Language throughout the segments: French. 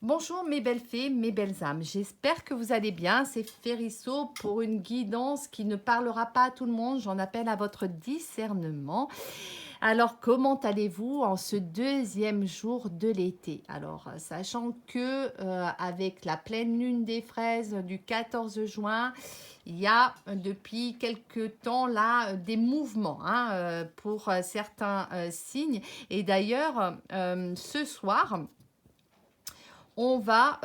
Bonjour mes belles fées, mes belles âmes, j'espère que vous allez bien. C'est Férisso pour une guidance qui ne parlera pas à tout le monde. J'en appelle à votre discernement. Alors, comment allez-vous en ce deuxième jour de l'été? Alors, sachant que avec la pleine lune des fraises du 14 juin, il y a depuis quelques temps là des mouvements pour certains signes. Et d'ailleurs, ce soir, on va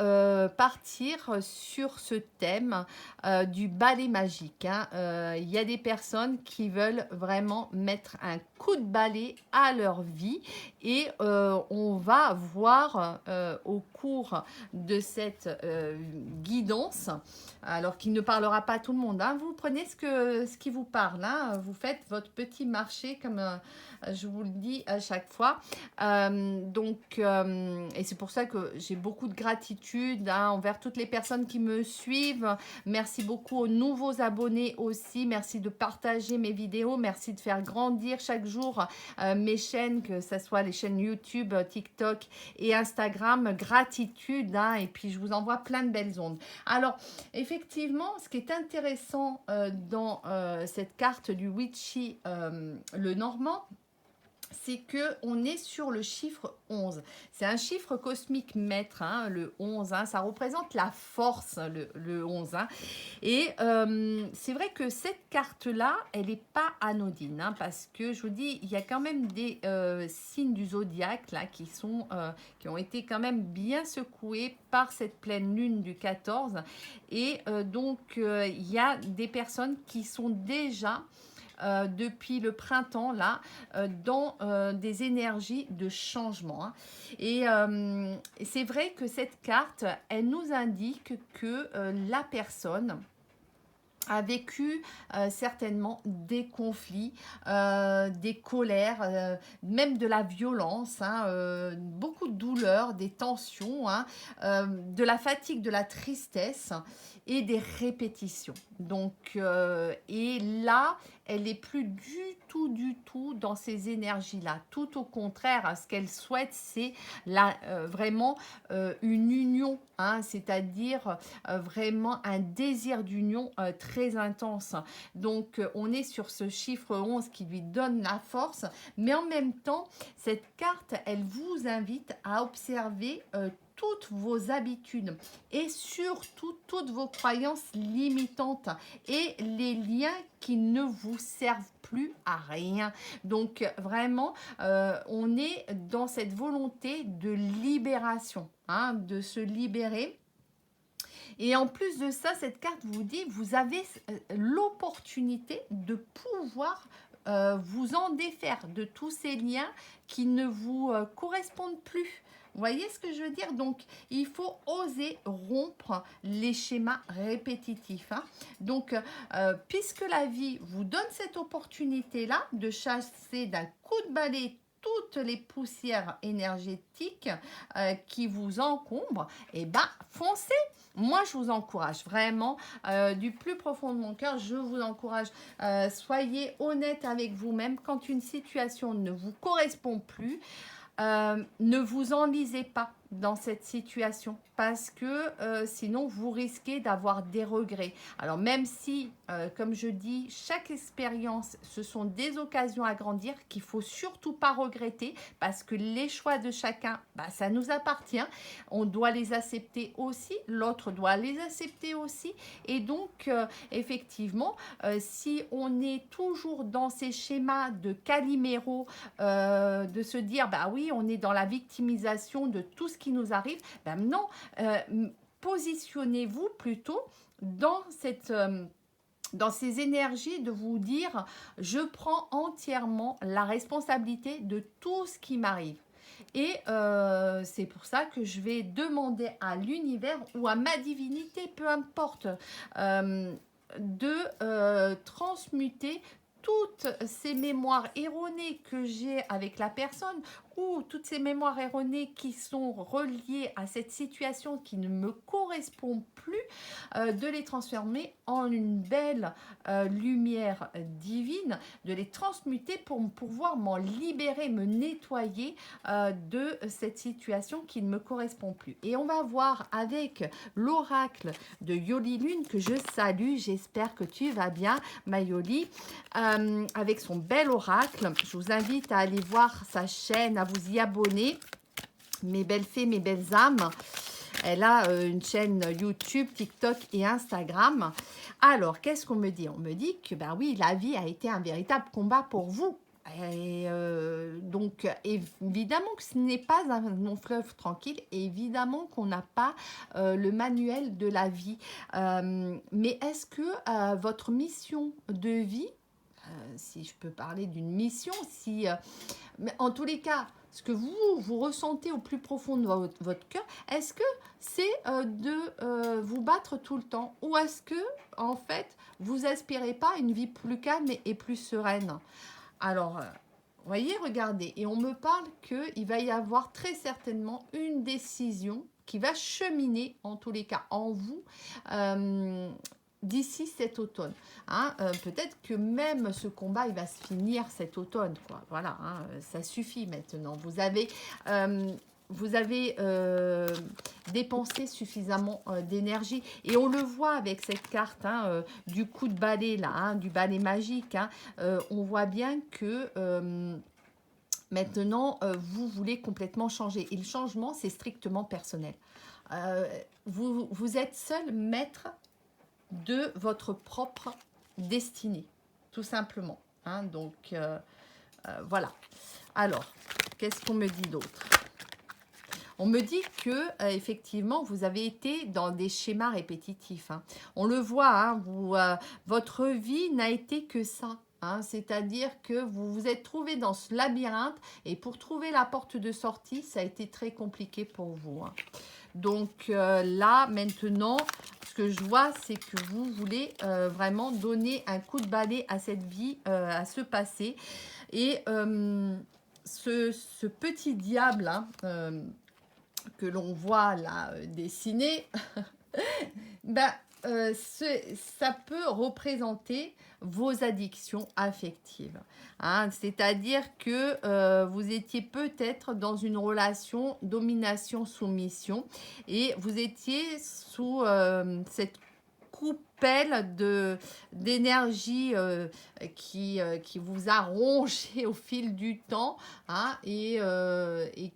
partir sur ce thème du balai magique. Il y a des personnes qui veulent vraiment mettre un coup de balai à leur vie et on va voir au cours de cette guidance, alors qu'il ne parlera pas à tout le monde. Vous prenez ce qui vous parle, vous faites votre petit marché comme je vous le dis à chaque fois. Et c'est pour ça que j'ai beaucoup de gratitude envers toutes les personnes qui me suivent. Merci beaucoup aux nouveaux abonnés aussi. Merci de partager mes vidéos. Merci de faire grandir chaque jour mes chaînes, que ce soit les chaînes YouTube, TikTok et Instagram. Gratitude. Et puis, je vous envoie plein de belles ondes. Alors, effectivement, ce qui est intéressant dans cette carte du Witchy, le Normand, c'est qu'on est sur le chiffre 11. C'est un chiffre cosmique maître, le 11. Ça représente la force, le 11. Et c'est vrai que cette carte-là, elle n'est pas anodine. Parce que, je vous dis, il y a quand même des signes du zodiaque là, qui ont été quand même bien secoués par cette pleine lune du 14. Et il y a des personnes qui sont déjà depuis le printemps là dans des énergies de changement. Et c'est vrai que cette carte, elle nous indique que la personne a vécu certainement des conflits, des colères, même de la violence, beaucoup de douleurs, des tensions, de la fatigue, de la tristesse et des répétitions. Et là, elle n'est plus du tout dans ces énergies-là. Tout au contraire, ce qu'elle souhaite, c'est vraiment une union, c'est-à-dire vraiment un désir d'union très intense. Donc, on est sur ce chiffre 11 qui lui donne la force, mais en même temps, cette carte, elle vous invite à observer toutes vos habitudes et surtout toutes vos croyances limitantes et les liens qui ne vous servent plus à rien. Donc vraiment, on est dans cette volonté de libération, de se libérer. Et en plus de ça, cette carte vous dit, vous avez l'opportunité de pouvoir vous en défaire de tous ces liens qui ne vous correspondent plus. Vous voyez ce que je veux dire? Donc, il faut oser rompre les schémas répétitifs. Donc, puisque la vie vous donne cette opportunité-là de chasser d'un coup de balai toutes les poussières énergétiques qui vous encombrent, et foncez. Moi, je vous encourage vraiment, du plus profond de mon cœur, je vous encourage, soyez honnête avec vous-même. Quand une situation ne vous correspond plus, ne vous enlisez pas dans cette situation parce que sinon vous risquez d'avoir des regrets. Alors même si, comme je dis, chaque expérience, ce sont des occasions à grandir qu'il faut surtout pas regretter parce que les choix de chacun, ça nous appartient. On doit les accepter aussi, l'autre doit les accepter aussi. Et donc, effectivement, si on est toujours dans ces schémas de Calimero, de se dire, oui, on est dans la victimisation de tout ce qui nous arrive, non, positionnez-vous plutôt dans ces énergies de vous dire, je prends entièrement la responsabilité de tout ce qui m'arrive. Et c'est pour ça que je vais demander à l'univers ou à ma divinité, peu importe, de transmuter toutes ces mémoires erronées que j'ai avec la personne ou toutes ces mémoires erronées qui sont reliées à cette situation qui ne me correspond plus, de les transformer en une belle lumière divine, de les transmuter pour pouvoir m'en libérer, me nettoyer de cette situation qui ne me correspond plus. Et on va voir avec l'oracle de Yoli Lune, que je salue, j'espère que tu vas bien, ma Yoli, avec son bel oracle. Je vous invite à aller voir sa chaîne, à vous y abonner, mes belles fées, mes belles âmes. Elle a une chaîne YouTube, TikTok et Instagram. Alors, qu'est-ce qu'on me dit? On me dit que, ben oui, la vie a été un véritable combat pour vous. Et donc, évidemment que ce n'est pas un long fleuve tranquille. Évidemment qu'on n'a pas le manuel de la vie. Mais est-ce que votre mission de vie, si je peux parler d'une mission, si, mais en tous les cas, ce que vous ressentez au plus profond de votre cœur, est-ce que c'est de vous battre tout le temps, ou est-ce que, en fait, vous aspirez pas à une vie plus calme et plus sereine? Alors, voyez, regardez, et on me parle qu'il va y avoir très certainement une décision qui va cheminer, en tous les cas, en vous, d'ici cet automne. Hein, peut-être que même ce combat, il va se finir cet automne, quoi. Voilà, hein, ça suffit maintenant. Vous avez dépensé suffisamment d'énergie, et on le voit avec cette carte hein, du coup de balai là, hein, du balai magique. Hein, on voit bien que maintenant vous voulez complètement changer, et le changement c'est strictement personnel. Vous êtes seul maître de votre propre destinée, tout simplement. Hein, donc voilà. Alors, qu'est-ce qu'on me dit d'autre? On me dit que effectivement vous avez été dans des schémas répétitifs. Hein. On le voit, hein, votre vie n'a été que ça. Hein, c'est-à-dire que vous vous êtes trouvé dans ce labyrinthe, et pour trouver la porte de sortie, ça a été très compliqué pour vous. Hein. Donc là, maintenant, ce que je vois, c'est que vous voulez vraiment donner un coup de balai à cette vie, à ce passé. Et ce petit diable hein, que l'on voit là dessiné, ben, ça peut représenter vos addictions affectives. Hein, c'est-à-dire que vous étiez peut-être dans une relation domination-soumission, et vous étiez sous cette coupelle d'énergie qui vous a rongé au fil du temps, hein, et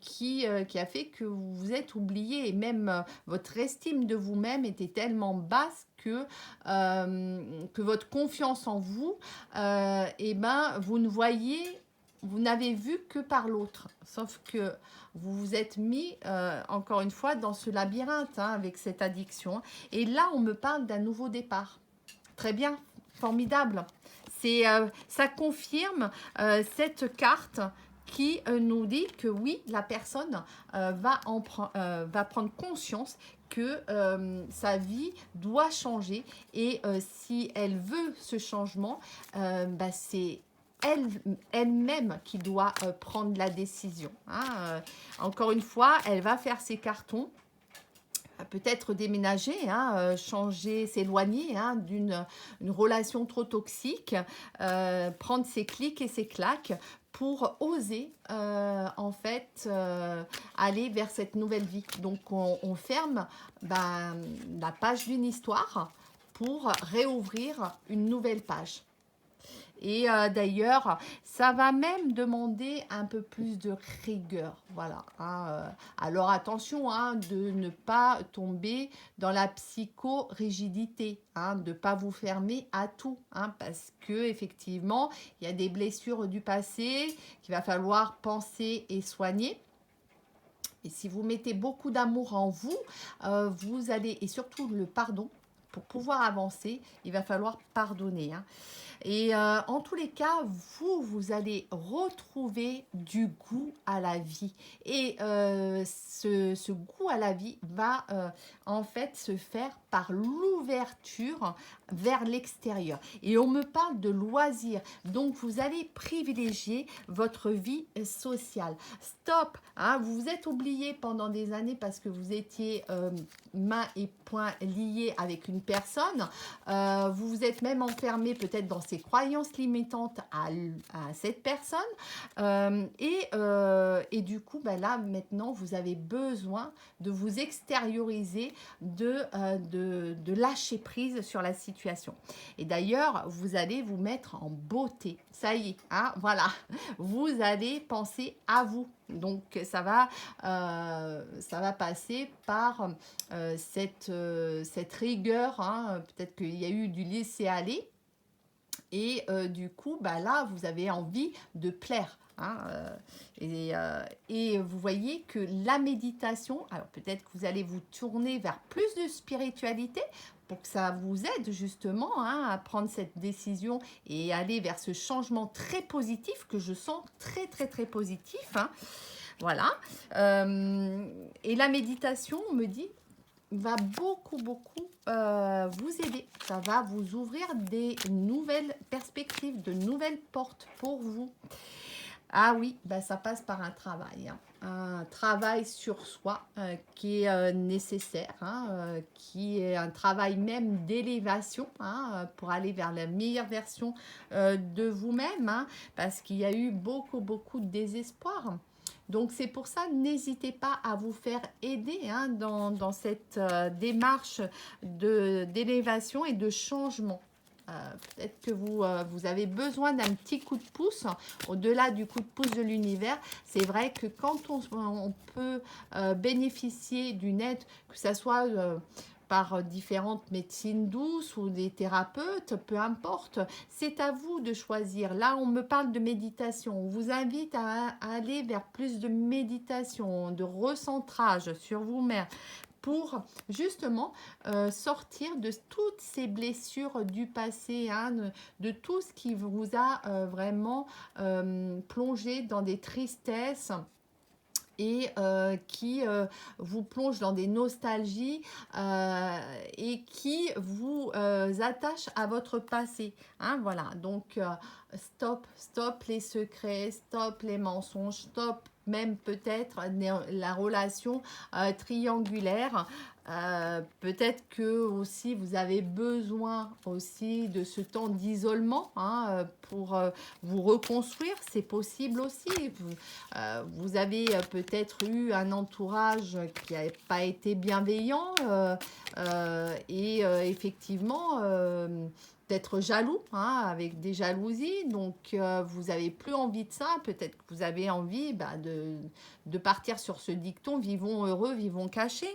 qui a fait que vous vous êtes oublié, et même votre estime de vous-même était tellement basse que votre confiance en vous, et ben, vous n'avez vu que par l'autre. Sauf que vous vous êtes mis, encore une fois, dans ce labyrinthe hein, avec cette addiction. Et là, on me parle d'un nouveau départ. Très bien, formidable. Ça confirme cette carte qui nous dit que oui, la personne va prendre conscience que sa vie doit changer, et si elle veut ce changement, c'est elle-même qui doit prendre la décision. Hein. Encore une fois, elle va faire ses cartons, peut-être déménager, hein, changer, s'éloigner hein, d'une relation trop toxique, prendre ses clics et ses claques pour oser en fait aller vers cette nouvelle vie. Donc on ferme la page d'une histoire pour réouvrir une nouvelle page. Et d'ailleurs, ça va même demander un peu plus de rigueur. Voilà. Hein. Alors attention hein, de ne pas tomber dans la psychorigidité, hein, de ne pas vous fermer à tout. Hein, parce qu'effectivement, il y a des blessures du passé qu'il va falloir penser et soigner. Et si vous mettez beaucoup d'amour en vous, vous allez, et surtout le pardon, pour pouvoir avancer, il va falloir pardonner, hein. Et en tous les cas, vous allez retrouver du goût à la vie. Et ce goût à la vie va en fait se faire par l'ouverture vers l'extérieur. Et on me parle de loisirs. Donc, vous allez privilégier votre vie sociale. Stop, hein, vous vous êtes oublié pendant des années parce que vous étiez mains et poings liés avec une personne. Vous vous êtes même enfermé peut-être dans ces croyances limitantes à cette personne. Et du coup, ben là, maintenant, vous avez besoin de vous extérioriser, de lâcher prise sur la situation. Et d'ailleurs, vous allez vous mettre en beauté. Ça y est, hein, voilà. Vous allez penser à vous. Donc, ça va passer par cette rigueur. Hein. Peut-être qu'il y a eu du laisser-aller. Et du coup, bah là, vous avez envie de plaire. Hein, et vous voyez que la méditation, alors peut-être que vous allez vous tourner vers plus de spiritualité pour que ça vous aide justement, hein, à prendre cette décision et aller vers ce changement très positif que je sens très très très positif. Hein. Voilà. Et la méditation, on me dit, va beaucoup vous aider. Ça va vous ouvrir des nouvelles perspectives, de nouvelles portes pour vous. Ah oui, bah ça passe par un travail, hein. Un travail sur soi qui est nécessaire, hein, qui est un travail même d'élévation, hein, pour aller vers la meilleure version de vous-même, hein, parce qu'il y a eu beaucoup de désespoir. Donc c'est pour ça, n'hésitez pas à vous faire aider, hein, dans cette démarche d'élévation et de changement. Peut-être que vous avez besoin d'un petit coup de pouce, au-delà du coup de pouce de l'univers. C'est vrai que quand on peut bénéficier d'une aide, que ce soit par différentes médecines douces ou des thérapeutes, peu importe, c'est à vous de choisir. Là, on me parle de méditation. On vous invite à aller vers plus de méditation, de recentrage sur vous-même, pour justement sortir de toutes ces blessures du passé, hein, de tout ce qui vous a vraiment plongé dans des tristesses et qui vous plonge dans des nostalgies et qui vous attache à votre passé. Hein, voilà, donc stop les secrets, stop les mensonges, stop même peut-être la relation triangulaire. Peut-être que aussi vous avez besoin aussi de ce temps d'isolement, hein, pour vous reconstruire, c'est possible aussi. Vous avez peut-être eu un entourage qui n'a pas été bienveillant et effectivement d'être jaloux, hein, avec des jalousies, donc vous n'avez plus envie de ça. Peut-être que vous avez envie de partir sur ce dicton: vivons heureux, vivons cachés.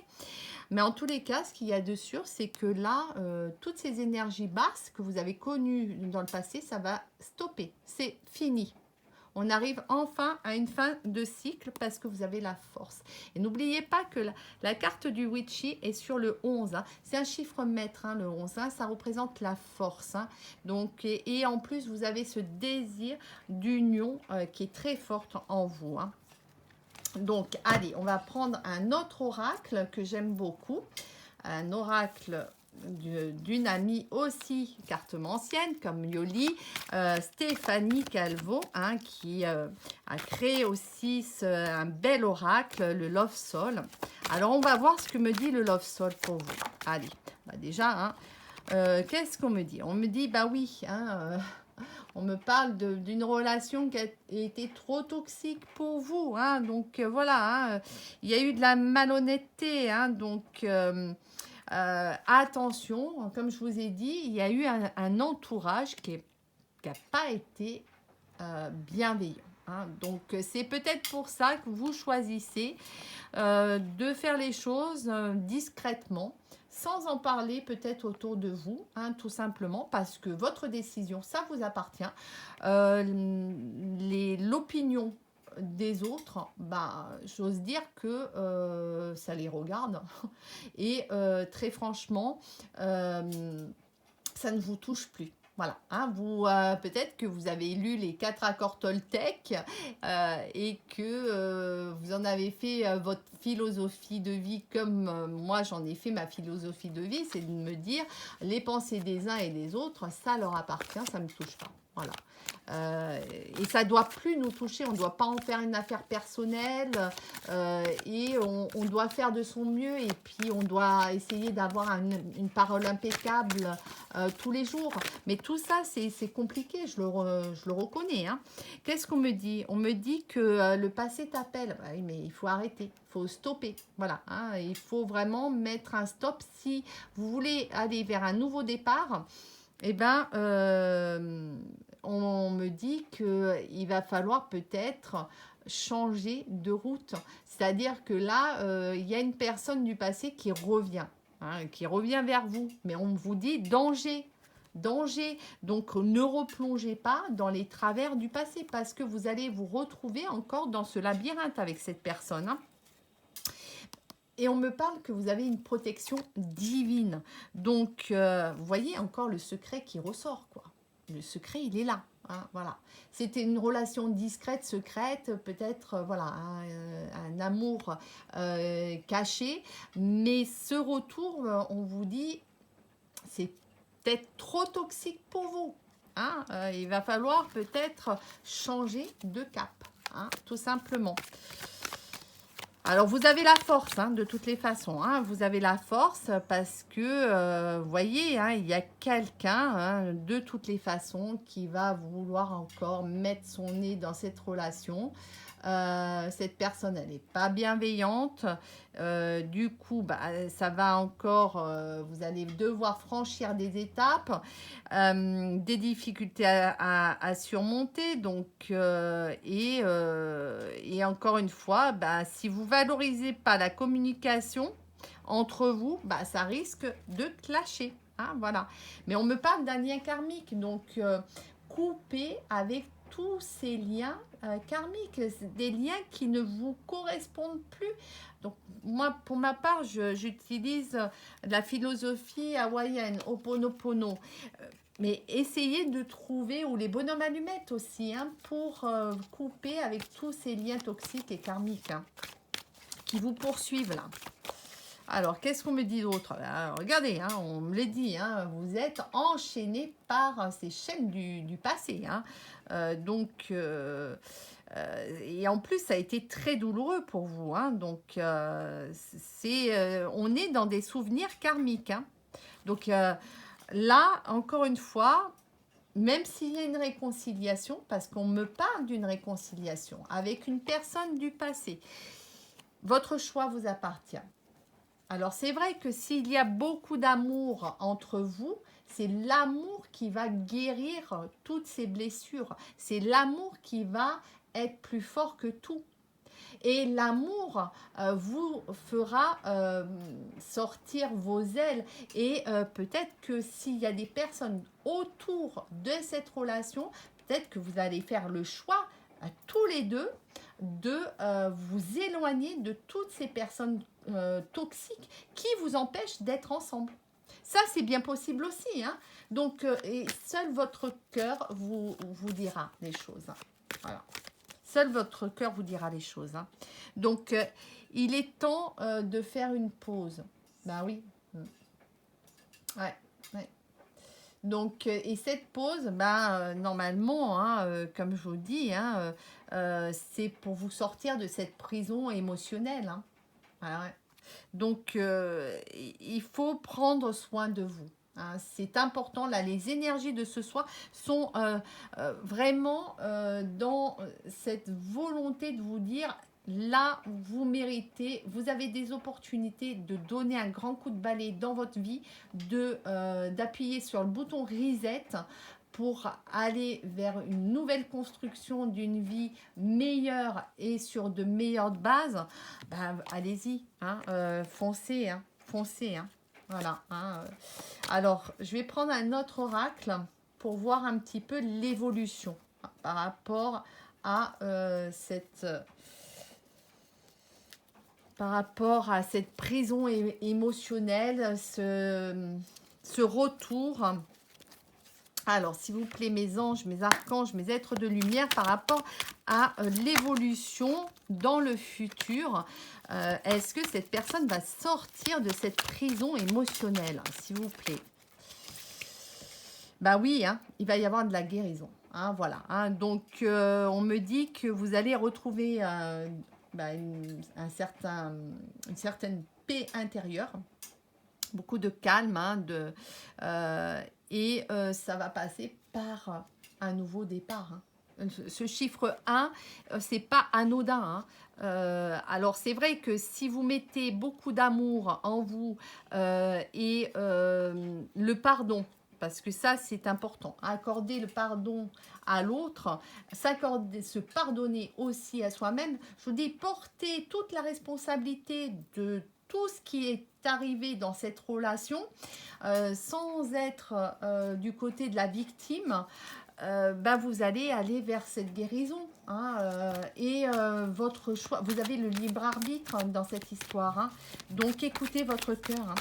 Mais en tous les cas, ce qu'il y a de sûr, c'est que là, toutes ces énergies basses que vous avez connues dans le passé, ça va stopper. C'est fini. On arrive enfin à une fin de cycle parce que vous avez la force. Et n'oubliez pas que la carte du Witchy est sur le 11. Hein. C'est un chiffre maître, hein, le 11. Hein, ça représente la force. Hein. Donc, et en plus, vous avez ce désir d'union qui est très forte en vous. Hein. Donc, allez, on va prendre un autre oracle que j'aime beaucoup. Un oracle d'une amie aussi cartomancienne comme Yoli, Stéphanie Calvo, hein, qui a créé aussi un bel oracle, le Love Soul. Alors, on va voir ce que me dit le Love Soul pour vous. Allez, bah déjà, hein, qu'est-ce qu'on me dit? On me dit, bah oui, hein, on me parle d'une relation qui a été trop toxique pour vous. Hein, donc, voilà, hein, il y a eu de la malhonnêteté. Hein, donc, attention, comme je vous ai dit, il y a eu un entourage qui n'a pas été bienveillant. Hein. Donc, c'est peut-être pour ça que vous choisissez de faire les choses discrètement, sans en parler peut-être autour de vous, hein, tout simplement, parce que votre décision, ça vous appartient. L'opinion des autres, bah, j'ose dire que ça les regarde. Et très franchement, ça ne vous touche plus. Voilà, hein, vous peut-être que vous avez lu les 4 accords Toltec et que vous en avez fait votre philosophie de vie comme moi j'en ai fait ma philosophie de vie, c'est de me dire les pensées des uns et des autres, ça leur appartient, ça ne me touche pas. Voilà. Et ça ne doit plus nous toucher, on ne doit pas en faire une affaire personnelle et on doit faire de son mieux et puis on doit essayer d'avoir une parole impeccable tous les jours. Mais tout ça, c'est compliqué, je le reconnais. Hein. Qu'est-ce qu'on me dit? On me dit que le passé t'appelle. Bah oui, mais il faut arrêter, il faut stopper. Voilà, hein, il faut vraiment mettre un stop si vous voulez aller vers un nouveau départ. Eh bien, on me dit qu'il va falloir peut-être changer de route. C'est-à-dire que là, il y a une personne du passé qui revient, hein, qui revient vers vous. Mais on vous dit danger, danger. Donc, ne replongez pas dans les travers du passé parce que vous allez vous retrouver encore dans ce labyrinthe avec cette personne. Hein. Et on me parle que vous avez une protection divine. Donc, vous voyez encore le secret qui ressort, quoi. Le secret, il est là. Hein, voilà. C'était une relation discrète, secrète, peut-être voilà, un amour caché. Mais ce retour, on vous dit, c'est peut-être trop toxique pour vous. Hein, il va falloir peut-être changer de cap, hein, tout simplement. Alors, vous avez la force, hein, de toutes les façons. Hein, vous avez la force parce que, vous voyez, hein, il y a quelqu'un, hein, de toutes les façons, qui va vouloir encore mettre son nez dans cette relation. Cette personne, elle n'est pas bienveillante. Du coup, bah, ça va encore, vous allez devoir franchir des étapes, des difficultés à surmonter. Donc, et encore une fois, bah, si vous valorisez pas la communication entre vous, bah, ça risque de clasher. Hein, voilà. Mais on me parle d'un lien karmique, donc couper avec tous ces liens karmiques, des liens qui ne vous correspondent plus. Donc moi, pour ma part, j'utilise la philosophie hawaïenne, Ho'oponopono. Mais essayez de trouver, ou les bonhommes allumettes aussi, hein, pour couper avec tous ces liens toxiques et karmiques hein, qui vous poursuivent là. Alors, qu'est-ce qu'on me dit d'autre? Regardez, hein, on me l'a dit, hein, vous êtes enchaîné par ces chaînes du passé. Hein. Et en plus, ça a été très douloureux pour vous. Hein, donc, on est dans des souvenirs karmiques. Hein. Donc, là, encore une fois, même s'il y a une réconciliation, parce qu'on me parle d'une réconciliation avec une personne du passé, votre choix vous appartient. Alors, c'est vrai que s'il y a beaucoup d'amour entre vous, c'est l'amour qui va guérir toutes ces blessures. C'est l'amour qui va être plus fort que tout. Et l'amour vous fera sortir vos ailes. Et peut-être que s'il y a des personnes autour de cette relation, peut-être que vous allez faire le choix, tous les deux, de vous éloigner de toutes ces personnes toxiques qui vous empêchent d'être ensemble. Ça, c'est bien possible aussi. Hein. Donc, et seul votre cœur vous dira les choses. Hein. Voilà. Seul votre cœur vous dira les choses. Hein. Donc, il est temps de faire une pause. Ben oui. Ouais, ouais. Donc, et cette pause, normalement, hein, comme je vous dis, hein, c'est pour vous sortir de cette prison émotionnelle. Hein. Ouais. Donc, il faut prendre soin de vous. Hein. C'est important. Là, les énergies de ce soir sont vraiment dans cette volonté de vous dire, là, vous méritez, vous avez des opportunités de donner un grand coup de balai dans votre vie, d'appuyer sur le bouton reset pour aller vers une nouvelle construction d'une vie meilleure et sur de meilleures bases. Allez-y, hein, foncez, hein, foncez. Hein, voilà. Hein. Alors, je vais prendre un autre oracle pour voir un petit peu l'évolution par rapport à cette prison émotionnelle, ce retour. Alors, s'il vous plaît, mes anges, mes archanges, mes êtres de lumière, par rapport à l'évolution dans le futur, est-ce que cette personne va sortir de cette prison émotionnelle, s'il vous plaît? Bah oui, hein, il va y avoir de la guérison. Hein, voilà. Hein. Donc, on me dit que vous allez retrouver une certaine paix intérieure, beaucoup de calme, hein, ça va passer par un nouveau départ. Hein. Ce chiffre 1, c'est pas anodin. Hein. Alors, c'est vrai que si vous mettez beaucoup d'amour en vous le pardon, parce que ça, c'est important. Accorder le pardon à l'autre, se pardonner aussi à soi-même. Je vous dis, porter toute la responsabilité de tout ce qui est arrivé dans cette relation, sans être du côté de la victime, vous allez aller vers cette guérison. Hein, votre choix, vous avez le libre arbitre dans cette histoire. Hein, donc, écoutez votre cœur. Hein.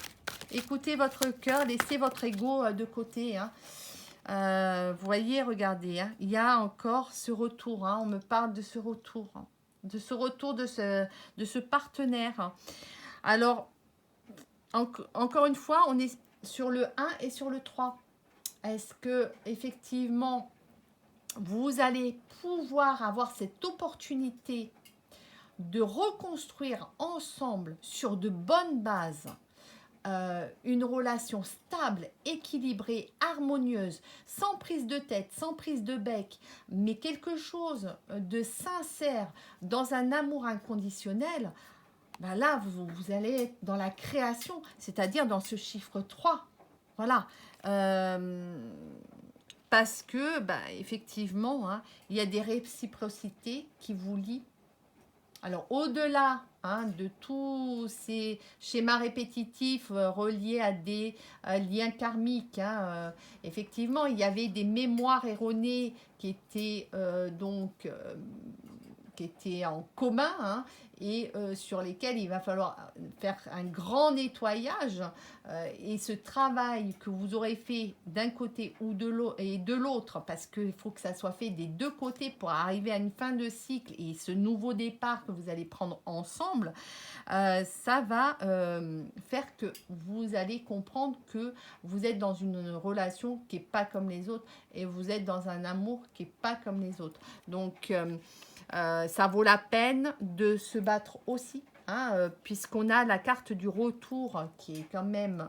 Écoutez votre cœur, laissez votre ego de côté. Hein. Vous voyez, regardez, hein, il y a encore ce retour. Hein, on me parle de ce retour, hein, de ce partenaire. Hein. Alors, encore une fois, on est sur le 1 et sur le 3. Est-ce que effectivement vous allez pouvoir avoir cette opportunité de reconstruire ensemble sur de bonnes bases une relation stable, équilibrée, harmonieuse, sans prise de tête, sans prise de bec, mais quelque chose de sincère, dans un amour inconditionnel, là, vous allez être dans la création, c'est-à-dire dans ce chiffre 3. Voilà. Parce que, effectivement, hein, il y a des réciprocités qui vous lient. Alors, au-delà de tous ces schémas répétitifs reliés à des liens karmiques, effectivement, il y avait des mémoires erronées qui étaient qui étaient en commun, hein, et sur lesquels il va falloir faire un grand nettoyage, et ce travail que vous aurez fait d'un côté ou de l'autre, parce qu'il faut que ça soit fait des deux côtés pour arriver à une fin de cycle et ce nouveau départ que vous allez prendre ensemble, ça va faire que vous allez comprendre que vous êtes dans une relation qui n'est pas comme les autres et vous êtes dans un amour qui n'est pas comme les autres. Donc, ça vaut la peine de se battre aussi, hein, puisqu'on a la carte du retour qui est quand même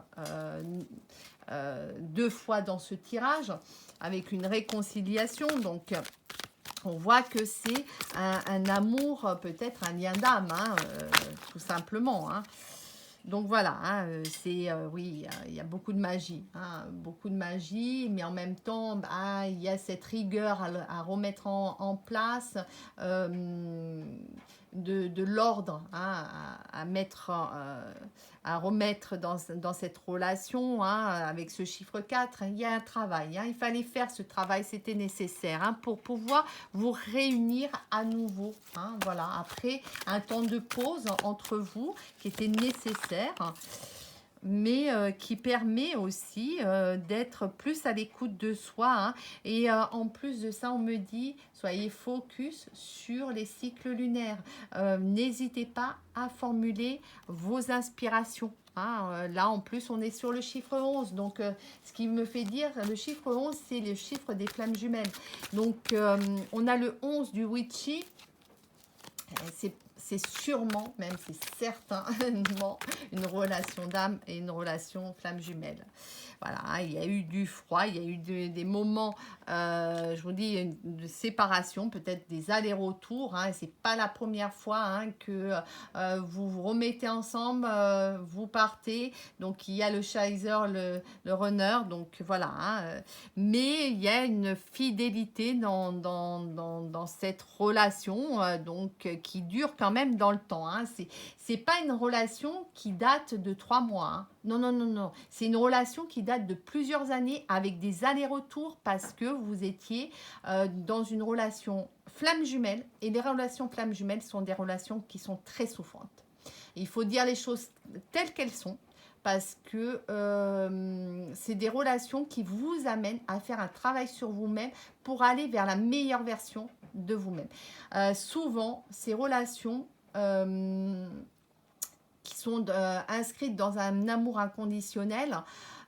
2 fois dans ce tirage, avec une réconciliation. Donc, on voit que c'est un amour, peut-être un lien d'âme, hein, tout simplement. Hein. Donc voilà, hein, oui, il y a beaucoup de magie, hein, beaucoup de magie, mais en même temps, il y a cette rigueur à remettre en place, de l'ordre, hein, à remettre dans cette relation, hein, avec ce chiffre 4. Il y a un travail, hein, il fallait faire ce travail, c'était nécessaire, hein, pour pouvoir vous réunir à nouveau. Hein, voilà, après un temps de pause entre vous qui était nécessaire, mais qui permet aussi d'être plus à l'écoute de soi. Hein. Et en plus de ça, on me dit, soyez focus sur les cycles lunaires. N'hésitez pas à formuler vos inspirations. Hein. Là, en plus, on est sur le chiffre 11. Donc, ce qui me fait dire, le chiffre 11, c'est le chiffre des flammes jumelles. Donc, on a le 11 du Witchy. C'est sûrement, même c'est certainement, une relation d'âme et une relation flamme jumelle. Voilà, hein, il y a eu du froid, il y a eu des moments, je vous dis, de séparation, peut-être des allers-retours. Hein, c'est pas la première fois, hein, que vous vous remettez ensemble, vous partez. Donc, il y a le chaser, le runner. Donc, voilà. Hein, mais il y a une fidélité dans cette relation, qui dure quand même dans le temps. Hein. C'est pas une relation qui date date de 3 mois. Hein. Non, non, non, non. C'est une relation qui date de plusieurs années avec des allers-retours parce que vous étiez dans une relation flamme jumelle. Et les relations flamme jumelles sont des relations qui sont très souffrantes. Il faut dire les choses telles qu'elles sont parce que c'est des relations qui vous amènent à faire un travail sur vous-même pour aller vers la meilleure version de vous-même. Souvent, ces relations qui sont inscrites dans un amour inconditionnel,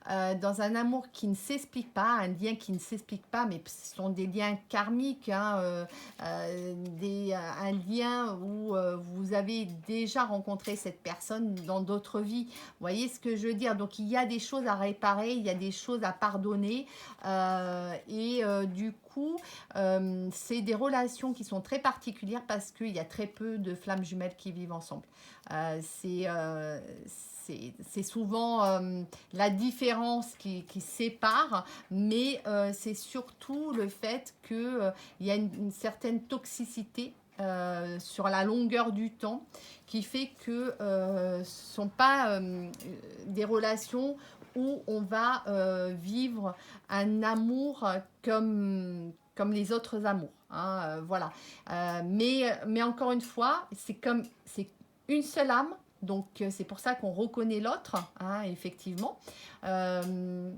dans un amour qui ne s'explique pas, un lien qui ne s'explique pas, mais ce sont des liens karmiques, hein, un lien où vous avez déjà rencontré cette personne dans d'autres vies. Vous voyez ce que je veux dire? Donc il y a des choses à réparer, il y a des choses à pardonner, du coup, c'est des relations qui sont très particulières parce qu'il y a très peu de flammes jumelles qui vivent ensemble. C'est souvent la différence qui sépare, mais c'est surtout le fait qu'il y a une certaine toxicité sur la longueur du temps qui fait que ce ne sont pas des relations où on va vivre un amour comme les autres amours. Hein, voilà. Mais encore une fois, c'est une seule âme. Donc, c'est pour ça qu'on reconnaît l'autre, hein, effectivement. Ce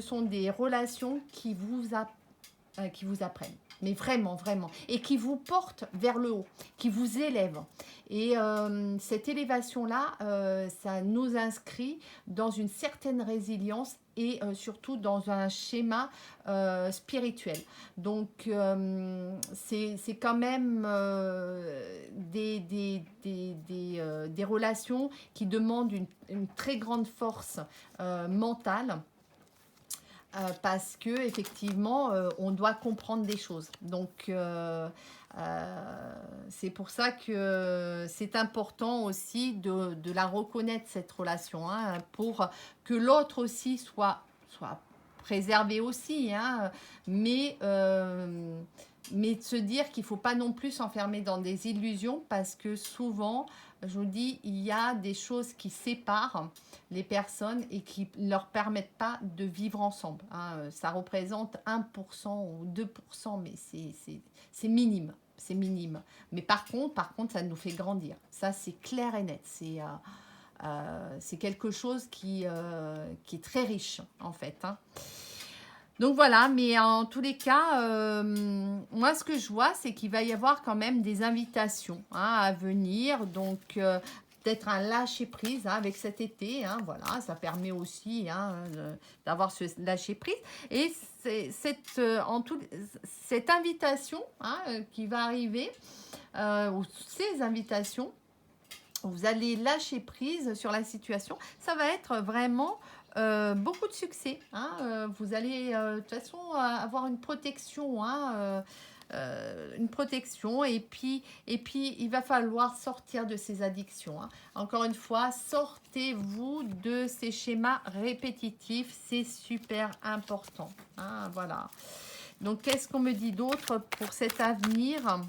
sont des relations qui vous apprennent. Mais vraiment, vraiment. Et qui vous portent vers le haut, qui vous élèvent. Et cette élévation-là, ça nous inscrit dans une certaine résilience et surtout dans un schéma spirituel. Donc, c'est quand même des relations qui demandent une très grande force mentale. Parce que effectivement, on doit comprendre des choses. Donc, c'est pour ça que c'est important aussi de la reconnaître, cette relation, hein, pour que l'autre aussi soit préservé aussi, hein, mais de se dire qu'il ne faut pas non plus s'enfermer dans des illusions parce que souvent, je vous dis, il y a des choses qui séparent les personnes et qui ne leur permettent pas de vivre ensemble. Hein. Ça représente 1% ou 2%, mais c'est minime. C'est minime. Mais par contre, ça nous fait grandir. Ça, c'est clair et net. C'est quelque chose qui est très riche, en fait. Hein. Donc voilà, mais en tous les cas, moi ce que je vois, c'est qu'il va y avoir quand même des invitations, hein, à venir. Donc peut-être un lâcher-prise, hein, avec cet été. Hein, voilà, ça permet aussi, hein, d'avoir ce lâcher-prise. Et cette invitation, hein, qui va arriver, ou ces invitations, vous allez lâcher prise sur la situation. Ça va être vraiment beaucoup de succès. Hein. Vous allez de toute façon avoir une protection. Hein, une protection et puis il va falloir sortir de ces addictions. Hein. Encore une fois, sortez-vous de ces schémas répétitifs. C'est super important. Hein, voilà. Donc, qu'est-ce qu'on me dit d'autre pour cet avenir?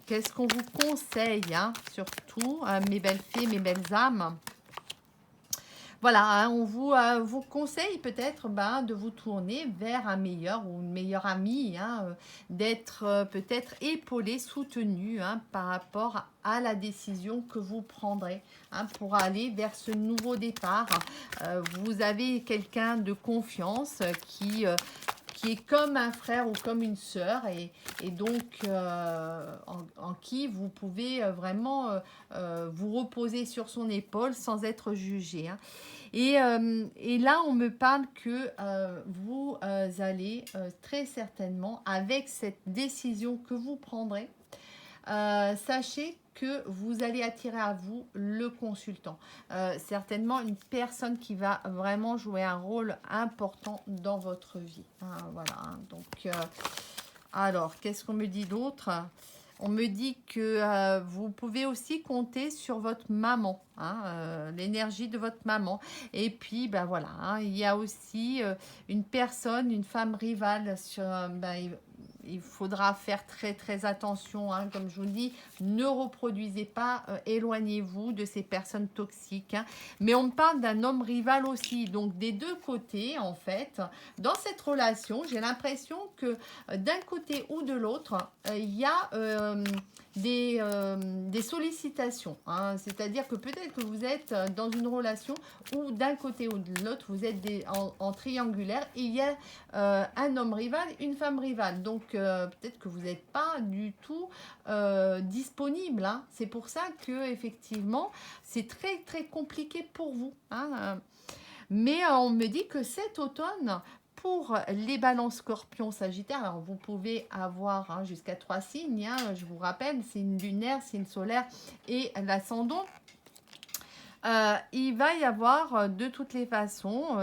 Qu'est-ce qu'on vous conseille, hein, surtout, mes belles fées, mes belles âmes? Voilà, hein, on vous conseille peut-être de vous tourner vers un meilleur ou une meilleure amie, hein, d'être peut-être épaulé, soutenu, hein, par rapport à la décision que vous prendrez, hein, pour aller vers ce nouveau départ. Vous avez quelqu'un de confiance qui est comme un frère ou comme une sœur et donc en qui vous pouvez vraiment vous reposer sur son épaule sans être jugé. Hein. Et là, on me parle que vous allez très certainement, avec cette décision que vous prendrez, sachez que vous allez attirer à vous le consultant. Certainement une personne qui va vraiment jouer un rôle important dans votre vie. Hein, voilà. Hein. Donc, alors, qu'est-ce qu'on me dit d'autre? On me dit que vous pouvez aussi compter sur votre maman, hein, l'énergie de votre maman. Et puis, voilà, hein, il y a aussi une personne, une femme rivale sur... il faudra faire très attention, hein, comme je vous le dis, ne reproduisez pas, éloignez-vous de ces personnes toxiques, hein. Mais on me parle d'un homme rival aussi, donc des deux côtés, en fait, dans cette relation, j'ai l'impression que d'un côté ou de l'autre, il y a des sollicitations, hein. C'est-à-dire que peut-être que vous êtes dans une relation où d'un côté ou de l'autre, vous êtes en triangulaire, il y a un homme rival, une femme rivale. Donc, peut-être que vous n'êtes pas du tout disponible, hein. C'est pour ça que effectivement, c'est très compliqué pour vous, hein. Mais on me dit que cet automne, pour les balances scorpion sagittaire, alors vous pouvez avoir, hein, jusqu'à 3 signes, hein, je vous rappelle, c'est une lunaire, c'est une solaire et l'ascendant. Il va y avoir de toutes les façons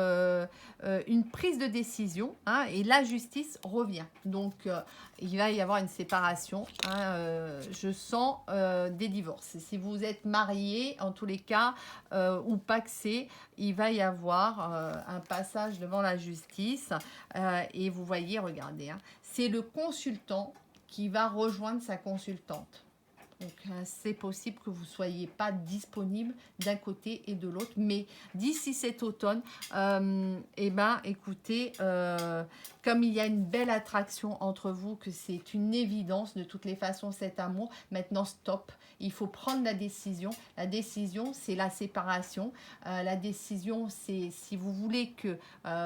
une prise de décision, hein, et la justice revient. Donc, il va y avoir une séparation, hein, je sens des divorces. Si vous êtes marié, en tous les cas, ou pacsé, il va y avoir un passage devant la justice. Et vous voyez, regardez, hein, c'est le consultant qui va rejoindre sa consultante. Donc, c'est possible que vous ne soyez pas disponible d'un côté et de l'autre. Mais d'ici cet automne, eh ben, écoutez, comme il y a une belle attraction entre vous, que c'est une évidence de toutes les façons cet amour, maintenant stop. Il faut prendre la décision. La décision, c'est la séparation. La décision, c'est si vous voulez que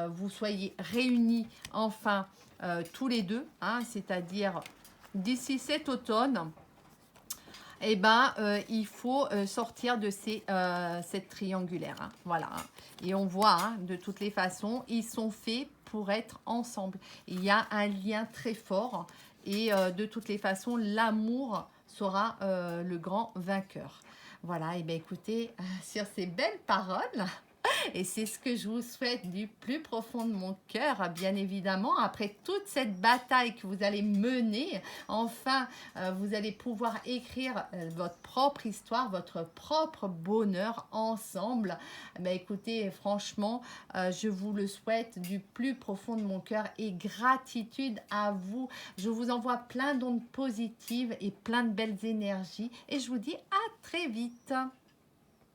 vous soyez réunis enfin tous les deux, hein, c'est-à-dire d'ici cet automne. Eh ben, il faut sortir de cette triangulaire, hein, voilà, hein. Et on voit, hein, de toutes les façons, ils sont faits pour être ensemble. Il y a un lien très fort et de toutes les façons, l'amour sera le grand vainqueur. Voilà, et bien écoutez, sur ces belles paroles, et c'est ce que je vous souhaite du plus profond de mon cœur, bien évidemment. Après toute cette bataille que vous allez mener, enfin, vous allez pouvoir écrire votre propre histoire, votre propre bonheur ensemble. Écoutez, franchement, je vous le souhaite du plus profond de mon cœur et gratitude à vous. Je vous envoie plein d'ondes positives et plein de belles énergies et je vous dis à très vite.